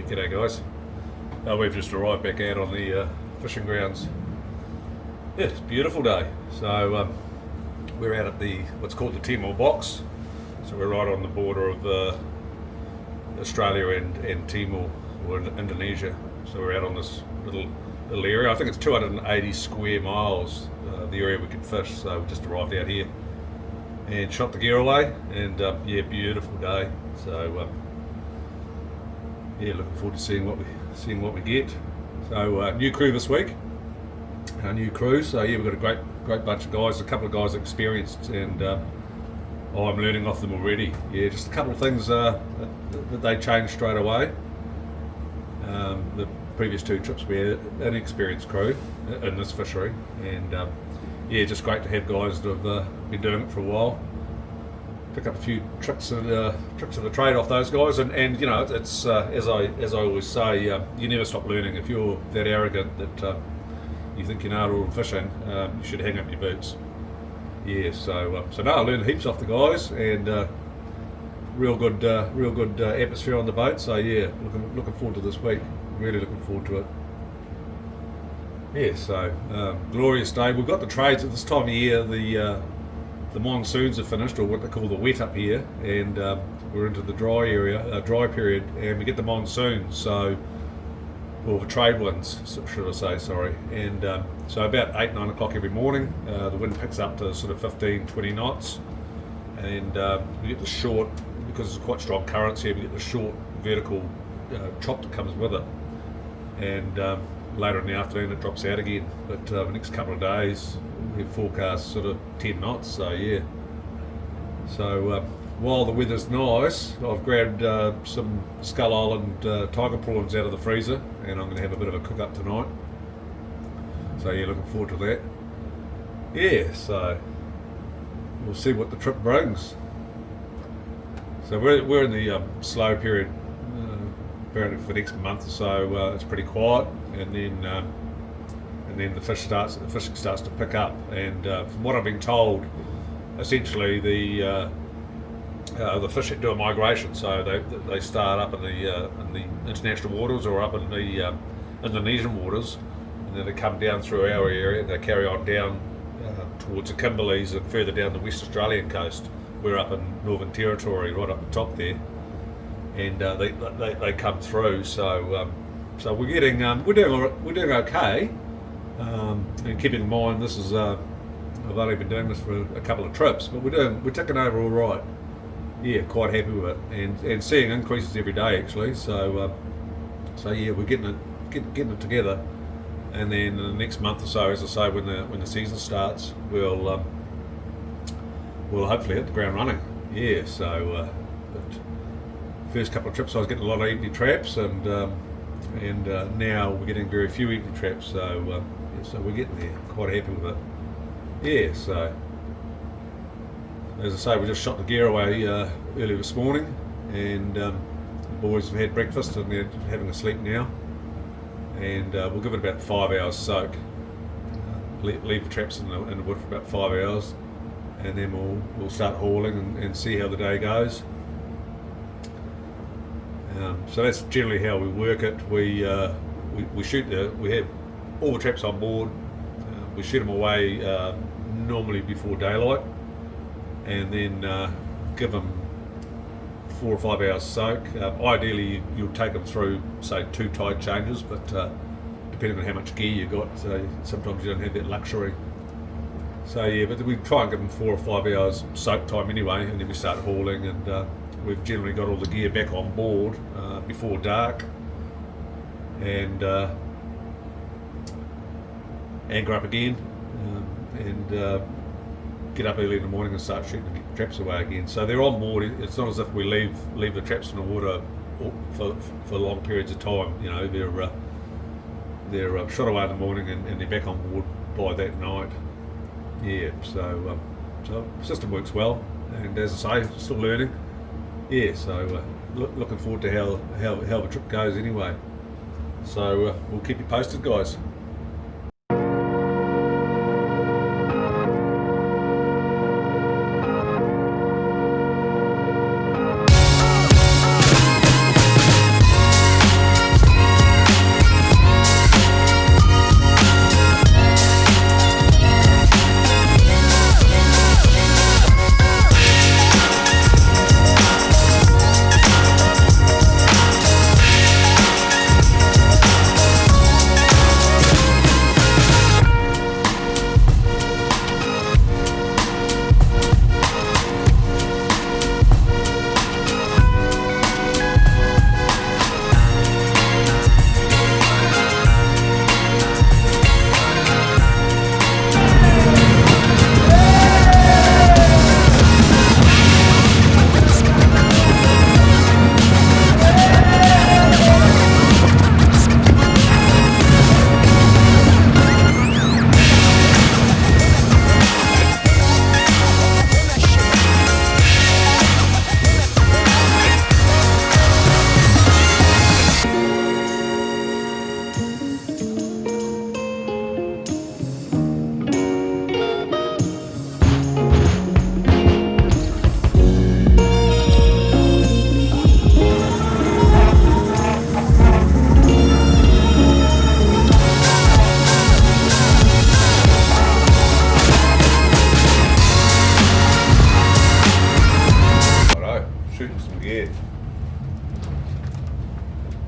Yeah, g'day guys. We've just arrived back out on the fishing grounds. Yeah, it's a beautiful day. So we're out at what's called the Timor Box. So we're right on the border of Australia and Timor, or Indonesia. So we're out on this little area. I think it's 280 square miles, the area we can fish. So we just arrived out here and shot the gear away. And yeah, beautiful day. So yeah, looking forward to seeing what we get. So new crew this week, our new crew. So yeah, we've got a great bunch of guys. A couple of guys experienced, and I'm learning off them already. Yeah, just a couple of things that they changed straight away. The previous two trips we had an experienced crew in this fishery, and yeah, just great to have guys that have been doing it for a while. Pick up a few tricks of the trade off those guys, and you know, it's as I always say, you never stop learning. If you're that arrogant that you think you know it all in fishing, you should hang up your boots. Yeah, so no, I learned heaps off the guys, and real good atmosphere on the boat. So yeah, looking forward to this week. Really looking forward to it. Yeah, so glorious day. We've got the trades at this time of year. The monsoons are finished, or what they call the wet up here, and we're into the dry period, and we get the monsoons. So, well, the trade winds, should I say? Sorry. And so about 8-9 o'clock every morning, the wind picks up to sort of 15-20 knots, and we get the short, because it's quite strong currents here. We get the short vertical chop that comes with it, and later in the afternoon it drops out again. But the next couple of days we forecast sort of 10 knots. So yeah. So while the weather's nice, I've grabbed some Skull Island tiger prawns out of the freezer, and I'm going to have a bit of a cook up tonight. So yeah, looking forward to that. Yeah, so we'll see what the trip brings. So we're in the slow period. Apparently for the next month or so, it's pretty quiet, and then the fishing starts to pick up. And from what I've been told, essentially the fish do a migration. So they start up in the international waters, or up in the Indonesian waters, and then they come down through our area. They carry on down towards the Kimberleys and further down the West Australian coast. We're up in Northern Territory, right up the top there. And they come through, so we're doing okay. And keeping in mind, this is I've only been doing this for a couple of trips, but we're ticking over all right. Yeah, quite happy with it, and seeing increases every day actually. So yeah, we're getting it together, and then in the next month or so, as I say, when the season starts, we'll hopefully hit the ground running. Yeah, so. First couple of trips I was getting a lot of empty traps, and now we're getting very few empty traps, so we're getting there. Quite happy with it. Yeah, so as I say, we just shot the gear away early this morning, and the boys have had breakfast and they're having a sleep now, and we'll give it about 5 hours soak. Leave the traps in the wood for about 5 hours, and then we'll start hauling and see how the day goes. So that's generally how we work it. We shoot we have all the traps on board. We shoot them away normally before daylight, and then give them 4 or 5 hours soak. Ideally, you'll take them through, say, 2 tide changes, but depending on how much gear you got, sometimes you don't have that luxury. So yeah, but we try and give them 4 or 5 hours soak time anyway, and then we start hauling, and we've generally got all the gear back on board before dark, and anchor up again, and get up early in the morning and start shooting the traps away again. So they're on board. It's not as if we leave the traps in the water for long periods of time. You know, they're shot away in the morning, and they're back on board by that night. Yeah, so the system works well, and as I say, still learning. Yeah, so looking forward to how the trip goes anyway. So we'll keep you posted, guys.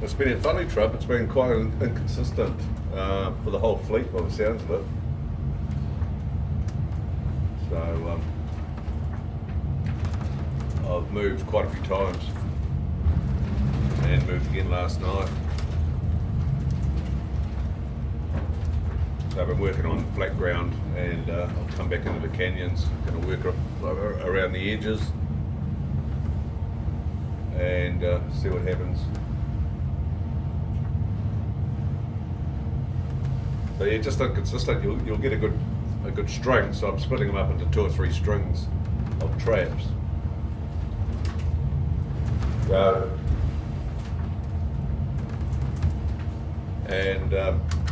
It's been a funny trip. It's been quite inconsistent for the whole fleet by the sounds of it. So I've moved quite a few times and moved again last night. So I've been working on flat ground and I'll come back into the canyons, going to work around the edges and see what happens. So yeah, just inconsistent. You'll get a good string. So I'm splitting them up into 2 or 3 strings of traps. And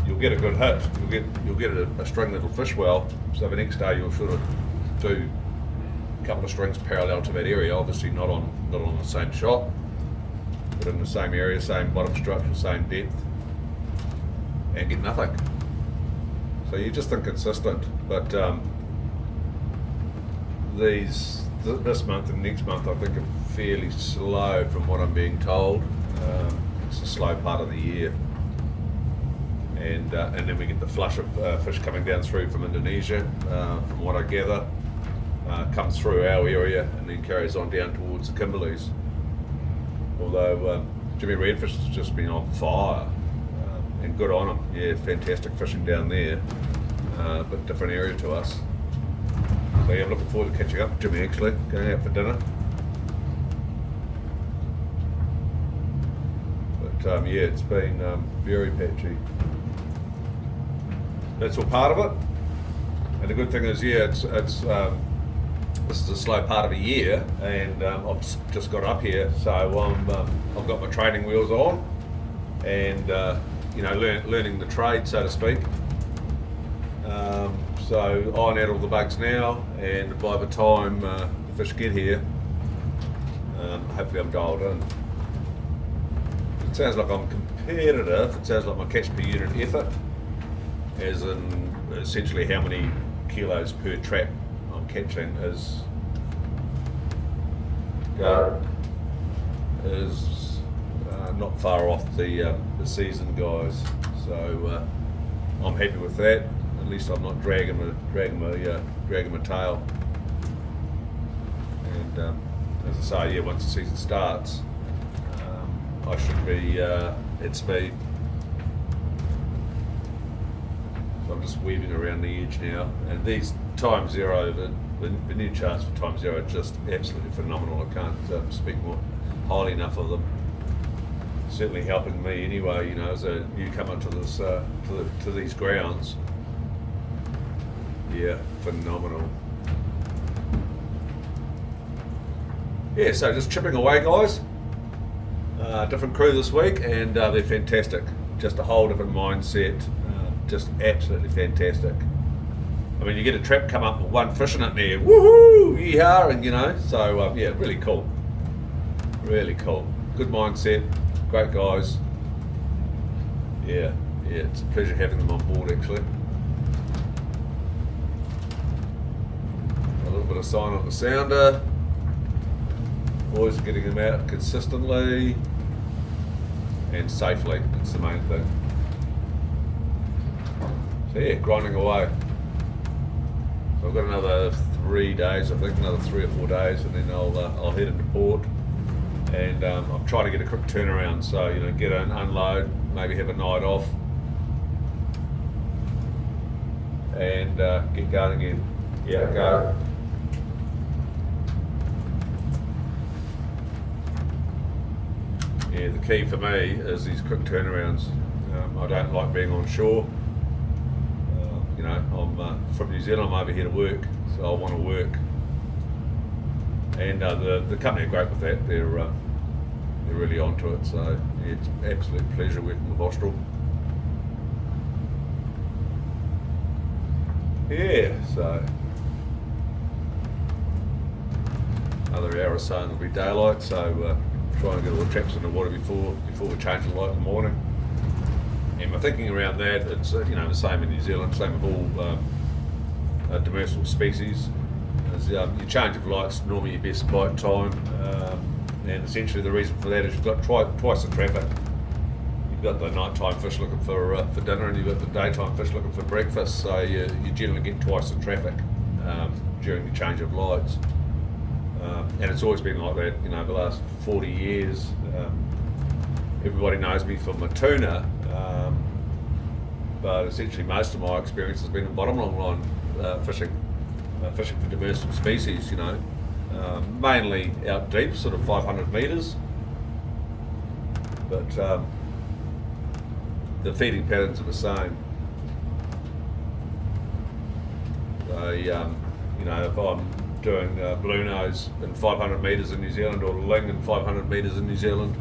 you'll get a good hit. You'll get a string that'll fish well. So the next day you'll sort of do a couple of strings parallel to that area. Obviously not on the same shot, but in the same area, same bottom structure, same depth, and get nothing. So you're just inconsistent. But this month and next month I think are fairly slow from what I'm being told. It's a slow part of the year. And then we get the flush of fish coming down through from Indonesia, from what I gather, comes through our area and then carries on down towards the Kimberleys. Although Jimmy Redfish has just been on fire, and good on him. Yeah, fantastic fishing down there, but different area to us. So yeah, I'm looking forward to catching up with Jimmy actually, going out for dinner. But yeah, it's been very patchy. That's all part of it. And the good thing is, yeah, it's this is a slow part of a year, and I've just got up here, so I've got my training wheels on, and you know, learning the trade, so to speak. So iron out all the bugs now, and by the time the fish get here, hopefully I'm dialed in. It sounds like I'm competitive. It sounds like my catch per unit effort, as in essentially how many kilos per trap I'm catching, is not far off the season guys. So I'm happy with that. At least I'm not dragging my tail. And as I say, yeah, once the season starts, I should be at speed. So I'm just weaving around the edge now, and these time zero, the new charts for time zero are just absolutely phenomenal. I can't speak more highly enough of them. Certainly helping me anyway, you know, as a newcomer to this to these grounds. Yeah, phenomenal. Yeah, so just chipping away, guys. Different crew this week, and they're fantastic. Just a whole different mindset. Just absolutely fantastic. I mean, you get a trap come up with one fish in it there, woohoo, yeehaw, and you know, so yeah, really cool. Really cool. Good mindset, great guys. Yeah, it's a pleasure having them on board actually. A little bit of sign on the sounder. Always getting them out consistently and safely, that's the main thing. So yeah, grinding away. So I've got another 3 days, I think, another 3 or 4 days, and then I'll head into port. And I'm trying to get a quick turnaround, so you know, get in, unload, maybe have a night off, and get going again. Yeah, go. Yeah, the key for me is these quick turnarounds. I don't like being on shore. You know, I'm from New Zealand. I'm over here to work, so I want to work. And the company are great with that. They're really onto it. So yeah, it's an absolute pleasure working with Offshore. Yeah, so another hour or so and it'll be daylight. So trying to get all the traps in the water before we change the light in the morning. And my thinking around that, it's you know, the same in New Zealand, same with all demersal species. Is, your change of light's normally your best bite time, and essentially the reason for that is you've got twice the traffic you've got the nighttime fish looking for dinner, and you've got the daytime fish looking for breakfast. So you generally get twice the traffic during the change of lights. And it's always been like that, the last 40 years. Everybody knows me for my tuna, but essentially most of my experience has been in bottom long line fishing for demersal species, mainly out deep, sort of 500 metres. But the feeding patterns are the same. If I'm doing blue nose in 500 metres in New Zealand, or ling in 500 metres in New Zealand,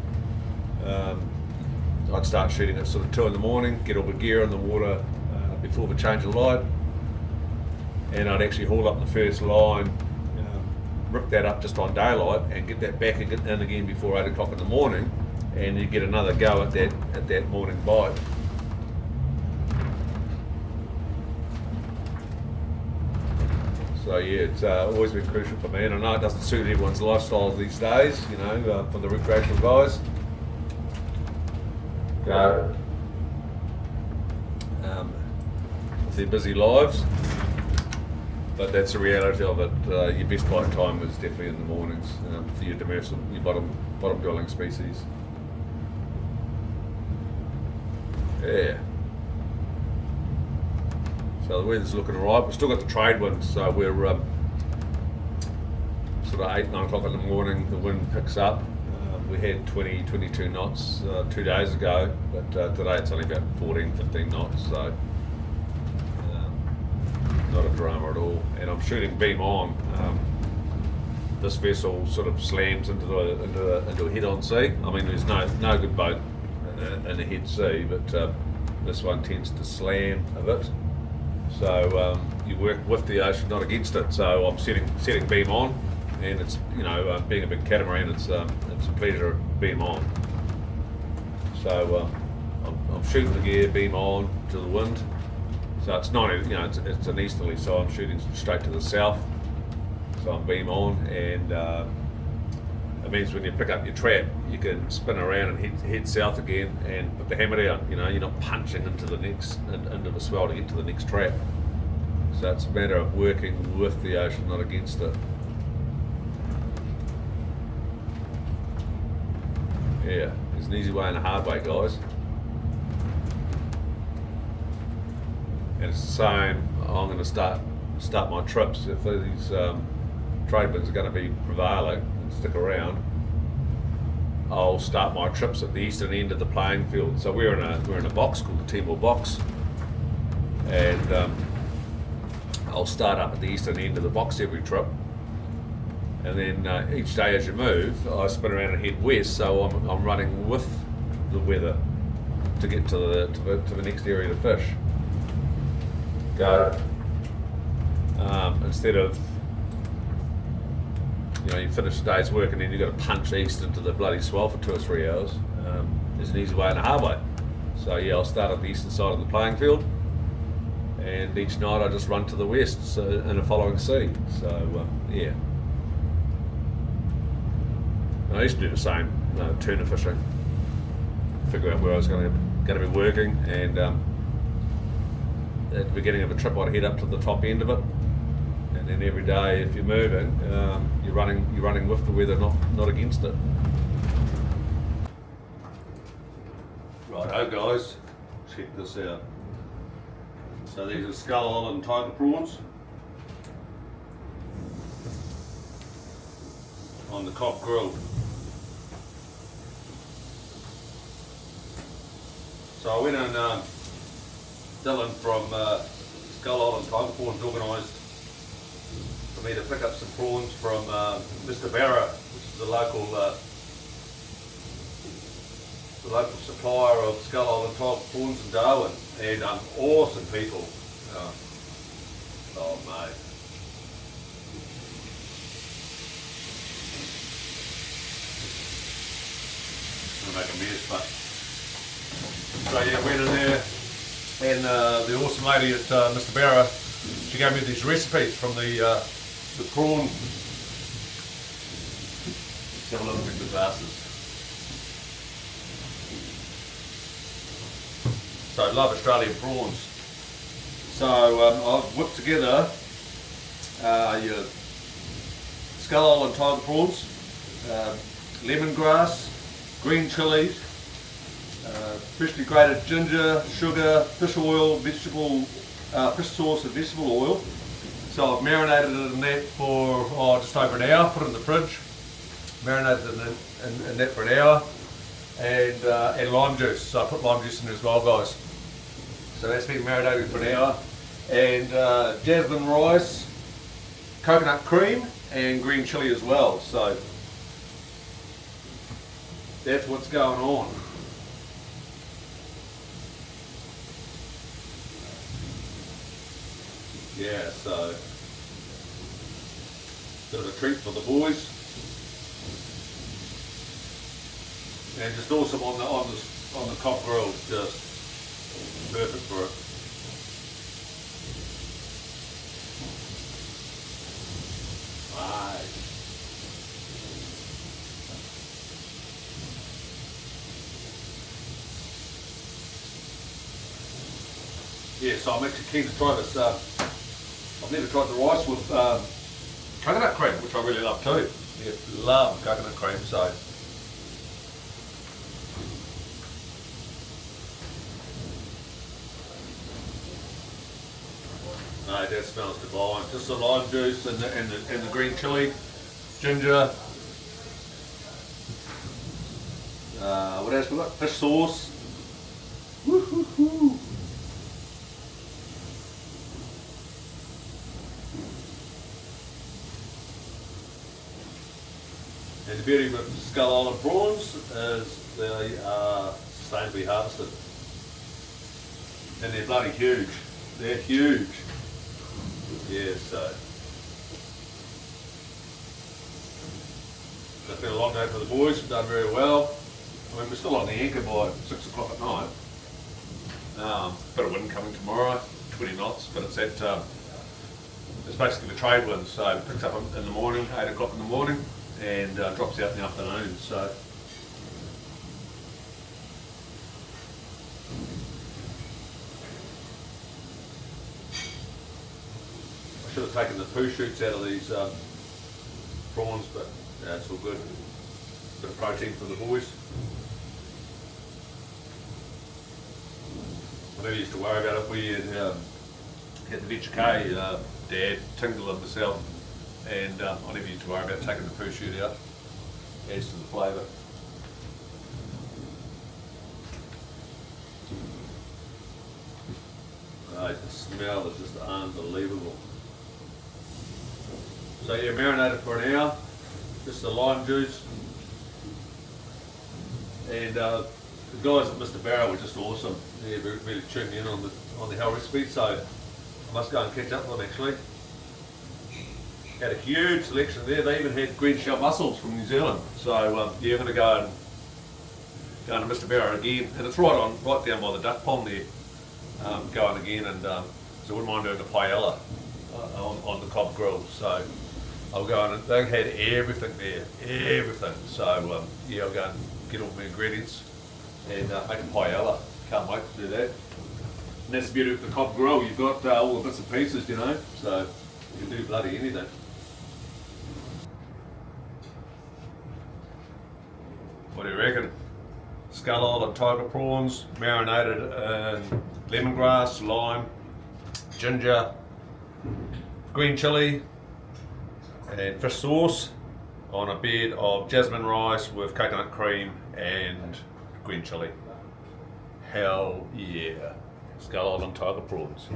I'd start shooting at sort of 2 in the morning, get all the gear in the water before the change of light, and I'd actually haul up the first line, rip that up just on daylight, and get that back in again before 8 o'clock in the morning, and you get another go at that morning bite. So yeah, it's always been crucial for me, and I know it doesn't suit everyone's lifestyles these days, for the recreational guys. With their busy lives, but that's the reality of it. Your best bite time is definitely in the mornings for your demersal, your bottom dwelling species. Yeah. So the weather's looking alright. We've still got the trade wind, so we're sort of 8, 9 o'clock in the morning, the wind picks up. We had 20, 22 knots 2 days ago, but today it's only about 14, 15 knots, so not a drama at all. And I'm shooting beam on. This vessel sort of slams into a head-on sea. I mean, there's no good boat in a head sea, but this one tends to slam a bit. So you work with the ocean, not against it. So I'm setting beam on, and it's being a big catamaran, it's a pleasure beam on. So I'm shooting the gear beam on to the wind. So it's not it's an easterly, so I'm shooting straight to the south. So I'm beam on, and it means when you pick up your trap, you can spin around and head south again and put the hammer down. You're not punching into the swell to get to the next trap. So it's a matter of working with the ocean, not against it. Yeah, there's an easy way and a hard way, guys. And it's the same. I'm going to start my trips if these trade winds are going to be prevailing and stick around. I'll start my trips at the eastern end of the playing field. So we're in a box called the Timor Box, and I'll start up at the eastern end of the box every trip, and then each day as you move, I spin around and head west. So I'm running with the weather to get to the next area to fish. Go. Instead of you finish the day's work and then you've got to punch east into the bloody swell for 2 or 3 hours. There's an easy way and a hard way. So yeah, I'll start at the eastern side of the playing field, and each night I just run to the west in a following sea. So yeah. And I used to do the same tuna fishing. Figure out where I was going to be working, and at the beginning of a trip I'd head up to the top end of it, and then every day if you're moving, you're running with the weather, not against it. Righto guys, check this out. So these are Skull Island tiger prawns on the Cobb grill. So I went and Dylan from Skull Island Tiger Prawns organised for me to pick up some prawns from Mr. Barra, which is the local supplier of Skull Island Tiger Prawns in Darwin, and awesome people. Oh mate. I'm gonna make a mess, but so yeah, went in there, and the awesome lady at Mr. Barra, she gave me these recipes from the prawn. Let's have a look at the glasses. So I love Australian prawns. So I've whipped together your Skull Island tiger prawns, lemongrass, green chilies, freshly grated ginger, sugar, fish oil, fish sauce and vegetable oil. So I've marinated it in that for just over an hour, put it in the fridge, marinated it in that for an hour, and lime juice. So I put lime juice in there as well, guys. So that's been marinated for an hour. And jasmine rice, coconut cream, and green chili as well. So that's what's going on. Yeah, so bit of a treat for the boys, and just awesome on the cob grill, just perfect for it. Right. Yeah, so I'm actually keen to try this. I've never tried the rice with coconut cream, which I really love too. Yeah, love coconut cream, so. No, that smells divine. Just the lime juice and the green chili, ginger. What else we got? Fish sauce. Woo-hoo-hoo. And the beauty with Skull Island prawns is they are sustainably harvested. And they're bloody huge. They're huge. Yeah, so. It's been a long day for the boys, we've done very well. I mean, we're still on the anchor by 6 o'clock at night. Bit of wind coming tomorrow, 20 knots, but it's it's basically the trade wind, so it picks up in the morning, 8 o'clock in the morning, and drops out in the afternoon, so. I should have taken the poo shoots out of these prawns, but yeah, it's all good. Bit of protein for the boys. I never used to worry about it. We had the VHK, Dad, Tingle and myself, and I never used to worry about taking the poo shoot out. Adds to the flavour. The smell is just unbelievable. So yeah, marinate it for an hour, just the lime juice, and the guys at Mr. Barrow were just awesome. Yeah, really tuned me in on the whole recipe, so I must go and catch up with them actually. Had a huge selection there. They even had green shell mussels from New Zealand. So yeah, I'm going to go to Mr. Barrow again, and it's right down by the duck pond there. Going again, and so I wouldn't mind doing a paella on the cob grill. So I'll go and they had everything there, everything. So yeah, I'll go and get all the ingredients and make a paella. Can't wait to do that. And that's the beauty of the cob grill. You've got all the bits and pieces, you know. So you can do bloody anything. What do you reckon? Skull Island tiger prawns, marinated in lemongrass, lime, ginger, green chili, and fish sauce on a bed of jasmine rice with coconut cream and green chili. Hell yeah! Skull Island tiger prawns.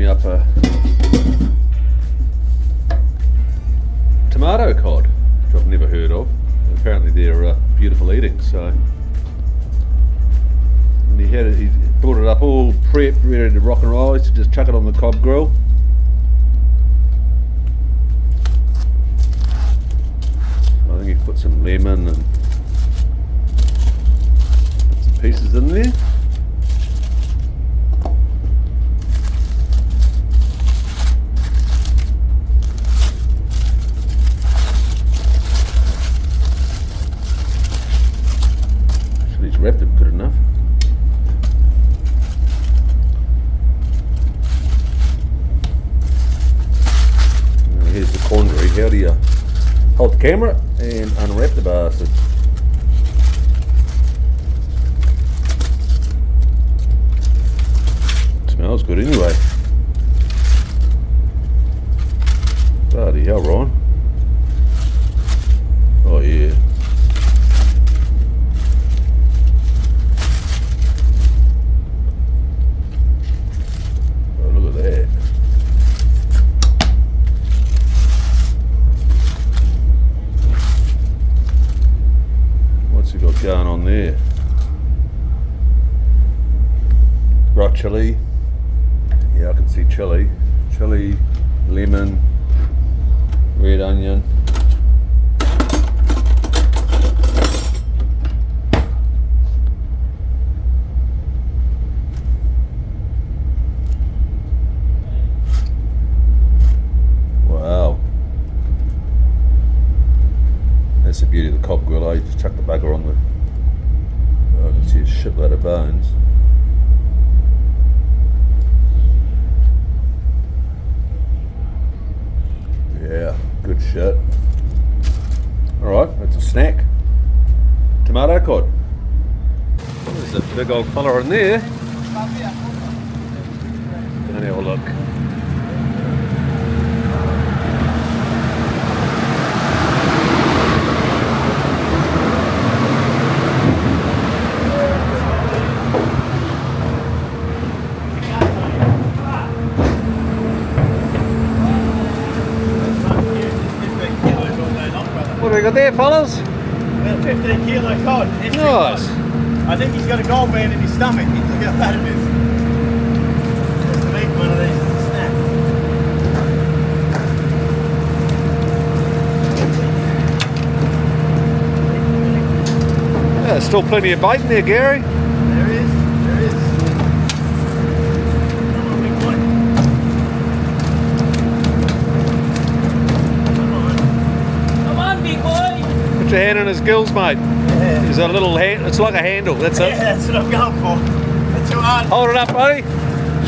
up a tomato cod, which I've never heard of. Apparently they're beautiful eating. So, and he brought it up all prepped, ready to rock and roll. He used to just chuck it on the cob grill. So I think he put some lemon and some pieces in there. Wrapped it good enough. Now here's the quandary. How do you hold the camera and unwrap the bastard? Smells good anyway. Bloody hell, Ryan. Oh yeah. Going on there. Right, chili. Yeah, I can see chili. Chili, lemon, red onion. Wow. That's the beauty of the cob grill, you just chuck the bugger on the, I can see a shitload of bones. Yeah, good shit. Alright, that's a snack. Tomato cod. There's a big old fella in there. Let me have a look. What have we got there, fellas? About 15 kilo cod. Nice. I think he's got a gold band in his stomach. Look how fat it is. Just to eat one of these as a snack. Yeah, there's still plenty of bait in there, Gary. There is. There is. Come on, big boy. Come on, big boy. Put your hand in his gills, mate. Yeah. There's a little hand, it's like a handle, that's it. Yeah, that's what I'm going for. That's too hard. Hold it up, buddy.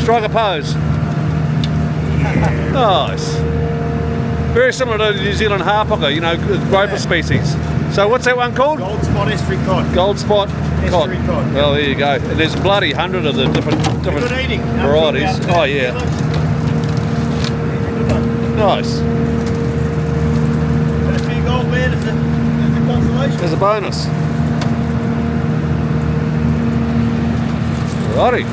Strike a pose. Nice. Very similar to the New Zealand harpooker, you know, groper species. So what's that one called? Gold spot estuary cod. Gold spot cod. Estuary cod. Well, there you go. And there's bloody 100 of the different Good eating. varieties. Oh yeah. Nice. Got a few gold band as a consolation. There's a bonus. Alrighty.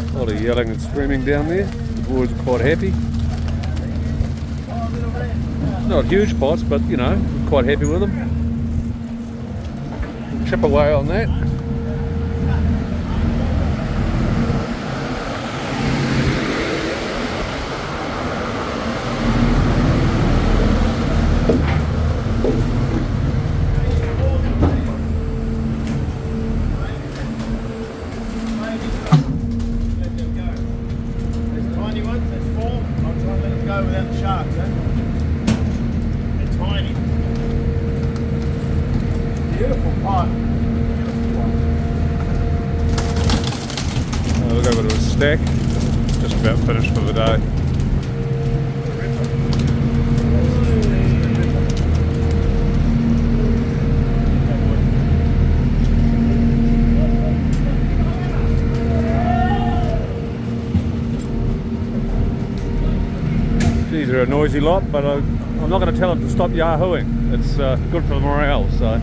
A lot of yelling and screaming down there. The boys are quite happy. Not huge pots, but you know, quite happy with them. Chip away on that. There's tiny ones, there's 4. I'll try and let them go without the sharks, eh? They're tiny. Beautiful pot. Beautiful one. We'll go with a stack. Just about finished for the day. They're a noisy lot, but I'm not going to tell them to stop yahooing. It's good for the morale, so